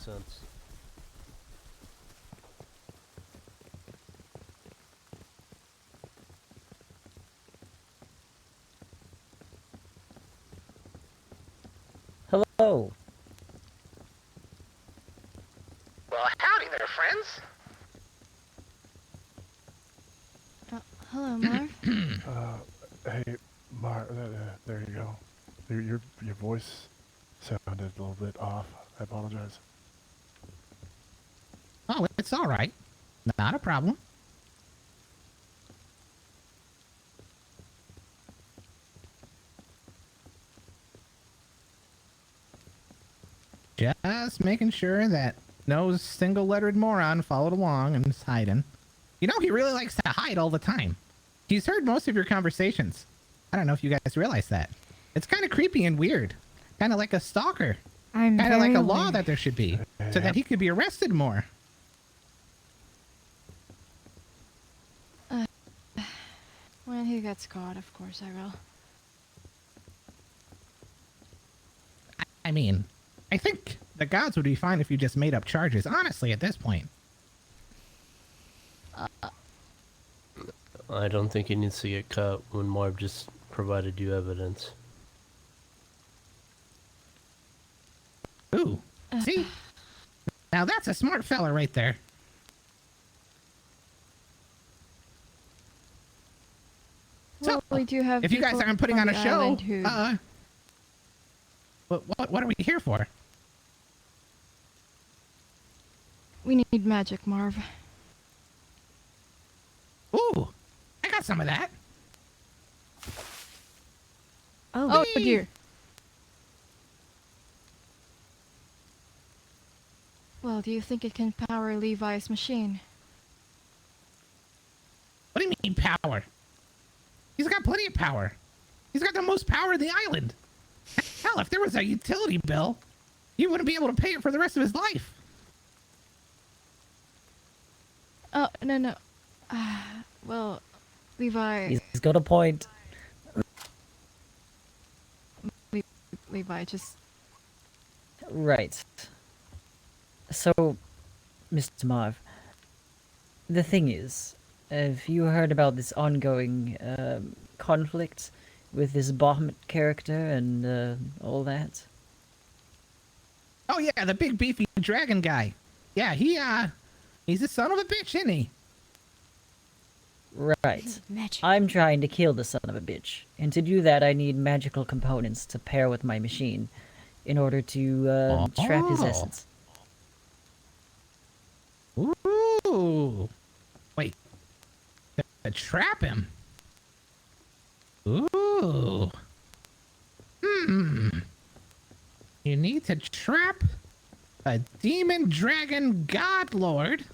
sense. Hello. Well, howdy there, friends. Hello, Marv. Hey, Marv, there you go. Your voice sounded a little bit off. I apologize. Oh, it's all right. Not a problem. Just making sure that no single-lettered moron followed along and is hiding. You know, he really likes to hide all the time. He's heard most of your conversations. I don't know if you guys realize that. It's kind of creepy and weird. Kind of like a stalker. I'm Kind of like very a law aware. that there should be, so that he could be arrested more. When he gets caught, of course I will. I mean, I think the gods would be fine if you just made up charges, honestly, at this point. I don't think he needs to get caught when Marv just provided you evidence. Ooh, see? Now that's a smart fella right there. Well, So, we do have if you guys people aren't putting from on a the show, island who... what are we here for? We need magic, Marv. Ooh, I got some of that. Oh Whee! dear. Well, do you think it can power Levi's machine? What do you mean power? He's got plenty of power. He's got the most power in the island. Hell, if there was a utility bill, he wouldn't be able to pay it for the rest of his life. Oh, no. Well, Levi... He's got a point. Levi just... Right. So, Mr. Marv, the thing is, have you heard about this ongoing conflict with this Bahamut character and all that? Oh yeah, the big beefy dragon guy. Yeah, he's a son of a bitch, isn't he? Right. Magic. I'm trying to kill the son of a bitch, and to do that I need magical components to pair with my machine in order to trap his Oh. essence. Ooh. Wait. To trap him? Ooh. You need to trap a demon dragon god lord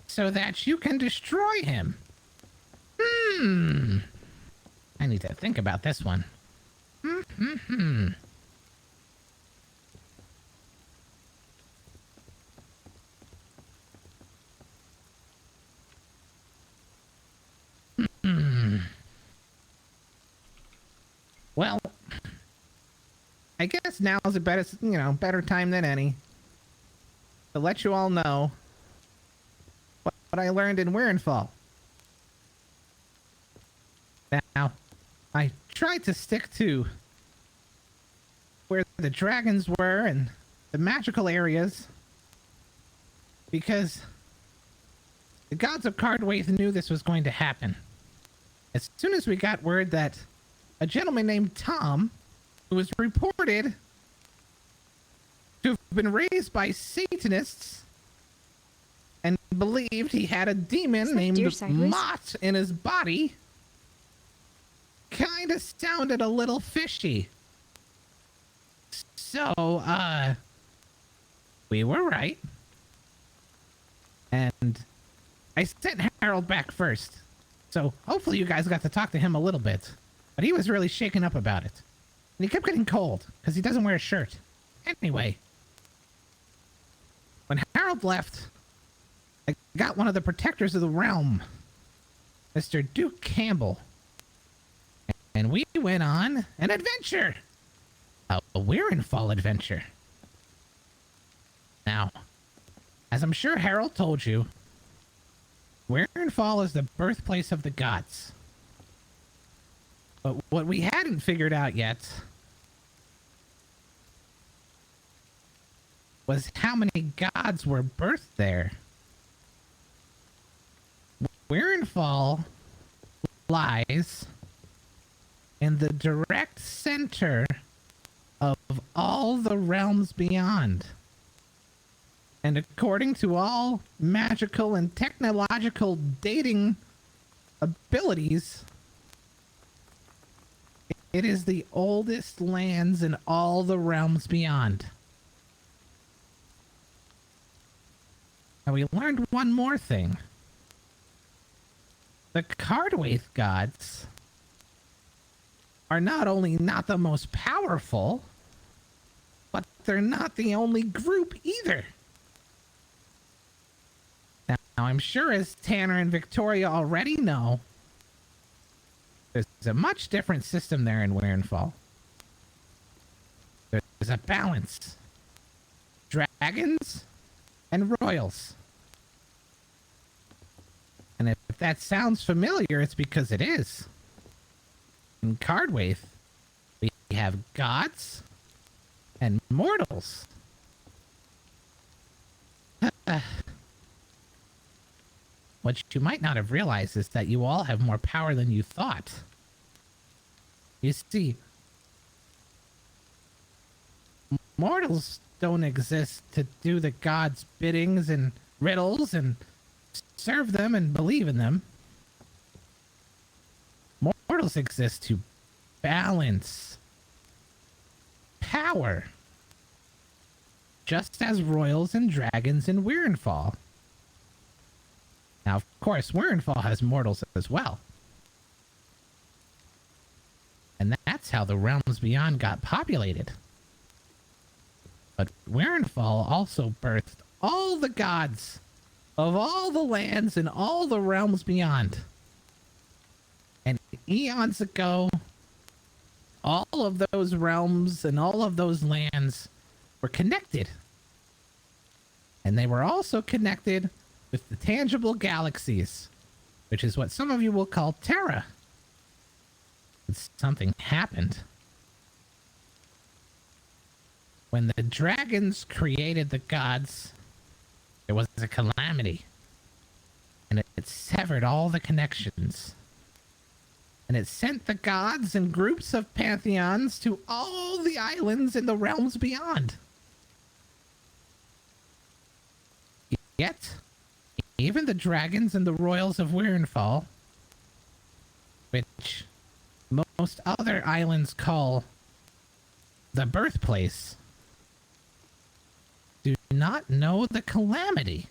so that you can destroy him. I need to think about this one. Well, I guess now's a better time than any to let you all know what I learned in Wearenfall. Now, I tried to stick to where the dragons were and the magical areas because the gods of Cardwaith knew this was going to happen. As soon as we got word that a gentleman named Tom, who was reported to have been raised by Satanists and believed he had a demon named Mott in his body, kind of sounded a little fishy. So, we were right. And I sent Harold back first. So hopefully you guys got to talk to him a little bit. But he was really shaken up about it. And he kept getting cold because he doesn't wear a shirt. Anyway, when Harold left, I got one of the protectors of the realm, Mr. Duke Campbell. And we went on an adventure. A Wearenfall adventure. Now, as I'm sure Harold told you, Werenfall is the birthplace of the gods. But what we hadn't figured out yet was how many gods were birthed there. Werenfall lies in the direct center of all the realms beyond. And according to all magical and technological dating abilities, it is the oldest lands in all the realms beyond. And we learned one more thing. The Cardwaith gods are not only not the most powerful, but they're not the only group either. Now, I'm sure as Tanner and Victoria already know, there's a much different system there in Werenfall. There's a balance. Dragons and royals. And if that sounds familiar, it's because it is. In Cardwaith, we have gods and mortals. What you might not have realized is that you all have more power than you thought. You see, mortals don't exist to do the gods' biddings and riddles and serve them and believe in them. Mortals exist to balance power, just as royals and dragons in Werenfall. Now, of course, Werenfall has mortals as well. And that's how the realms beyond got populated. But Werenfall also birthed all the gods of all the lands and all the realms beyond. And eons ago, all of those realms and all of those lands were connected. And they were also connected with the tangible galaxies, which is what some of you will call Terra. And something happened. When the dragons created the gods, there was a calamity. And it severed all the connections. And it sent the gods and groups of pantheons to all the islands in the realms beyond. Yet, even the dragons and the royals of Werenfall, which most other islands call the birthplace, do not know the calamity.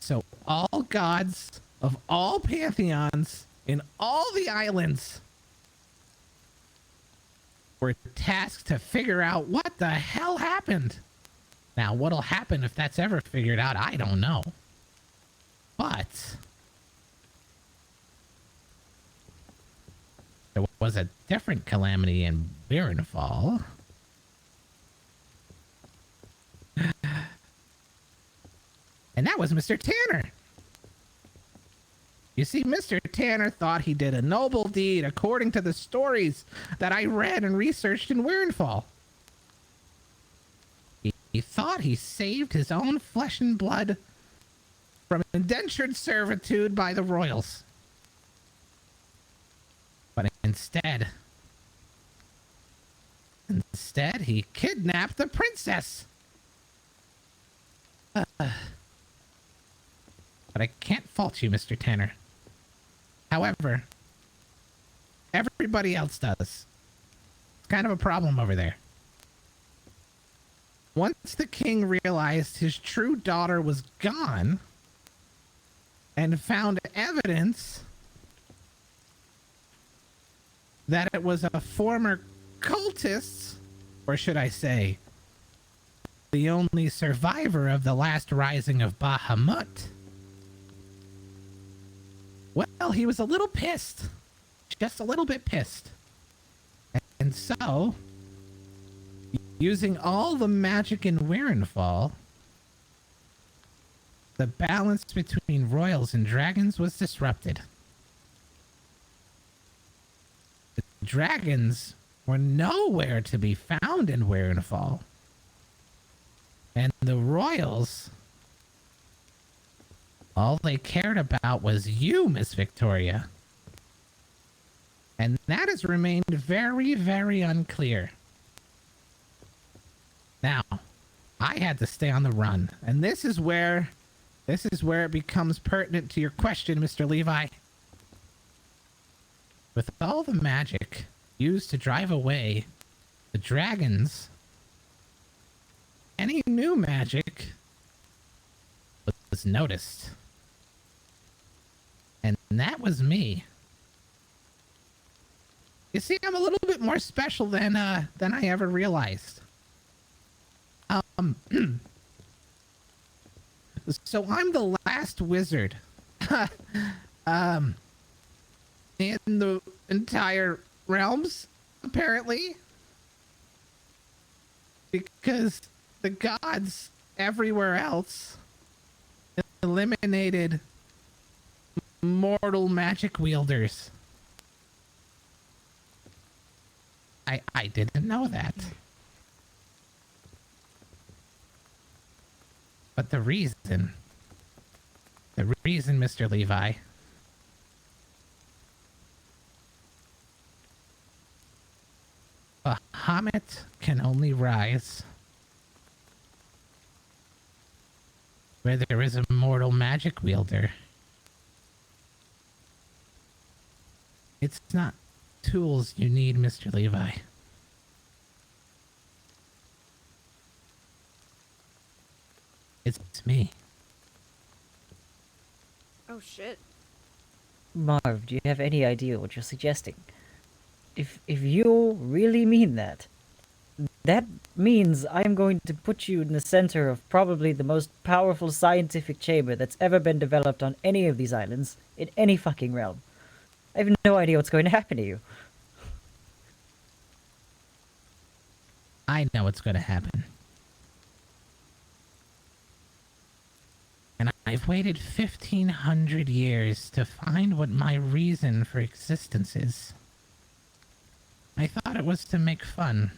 So all gods of all pantheons in all the islands were tasked to figure out what the hell happened. Now, what'll happen if that's ever figured out, I don't know. But there was a different calamity in Werenfall. And that was Mr. Tanner. You see, Mr. Tanner thought he did a noble deed according to the stories that I read and researched in Werenfall. He thought he saved his own flesh and blood from indentured servitude by the royals. But instead, he kidnapped the princess. But I can't fault you, Mr. Tanner. However, everybody else does. It's kind of a problem over there. Once the king realized his true daughter was gone and found evidence that it was a former cultist, or should I say, the only survivor of the last rising of Bahamut, well, he was a little pissed. Just a little bit pissed. And so, Using all the magic in Werenfall, the balance between royals and dragons was disrupted. The dragons were nowhere to be found in Werenfall. And the royals, all they cared about was you, Miss Victoria. And that has remained very, very unclear. Now, I had to stay on the run, and this is where it becomes pertinent to your question, Mr. Levi. With all the magic used to drive away the dragons, any new magic was noticed. And that was me. You see, I'm a little bit more special than I ever realized. So I'm the last wizard in the entire realms, apparently. Because the gods everywhere else eliminated mortal magic wielders. I didn't know that. But the reason, Mr. Levi, Bahamut can only rise where there is a mortal magic wielder. It's not tools you need, Mr. Levi. It's me. Oh shit. Marv, do you have any idea what you're suggesting? If you really mean that, that means I'm going to put you in the center of probably the most powerful scientific chamber that's ever been developed on any of these islands in any fucking realm. I have no idea what's going to happen to you. I know what's going to happen. And I've waited 1,500 years to find what my reason for existence is. I thought it was to make fun.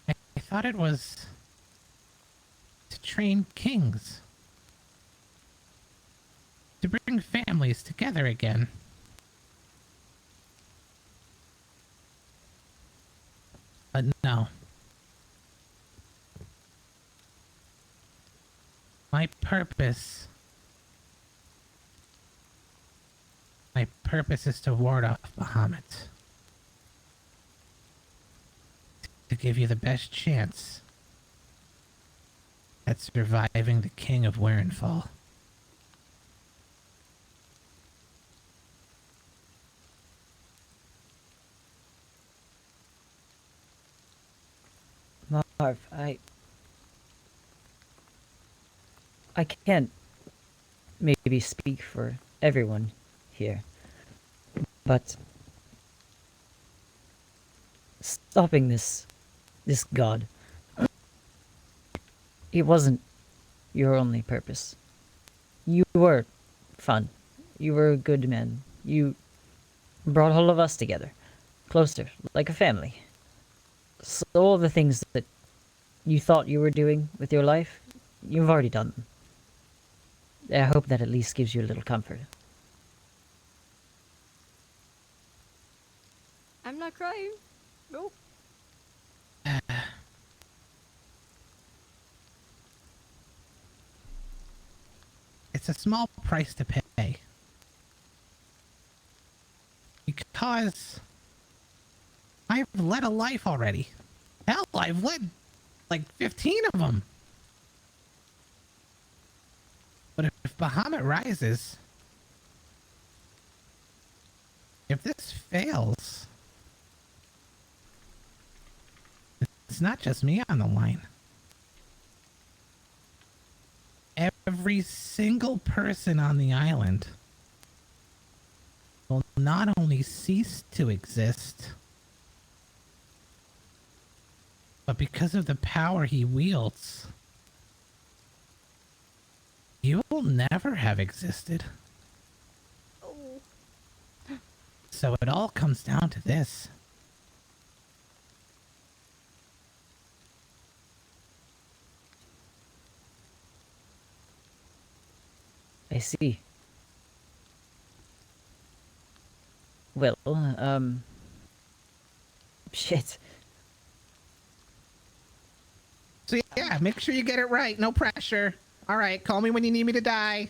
I thought it was to train kings. To bring families together again. But no. My purpose is to ward off Bahamut. To give you the best chance at surviving the King of Werenfall. Marv, I can't maybe speak for everyone here, but stopping this god, it wasn't your only purpose. You were fun. You were a good man. You brought all of us together, closer, like a family. So all the things that you thought you were doing with your life, you've already done them. I hope that at least gives you a little comfort. I'm not crying. Nope. It's a small price to pay. Because I've led a life already. Hell, I've led like 15 of them. But if Bahamut rises, if this fails, it's not just me on the line. Every single person on the island will not only cease to exist, But because of the power he wields, you will never have existed. Oh. So it all comes down to this. I see. Well, shit. So yeah, make sure you get it right. No pressure. All right, call me when you need me to die.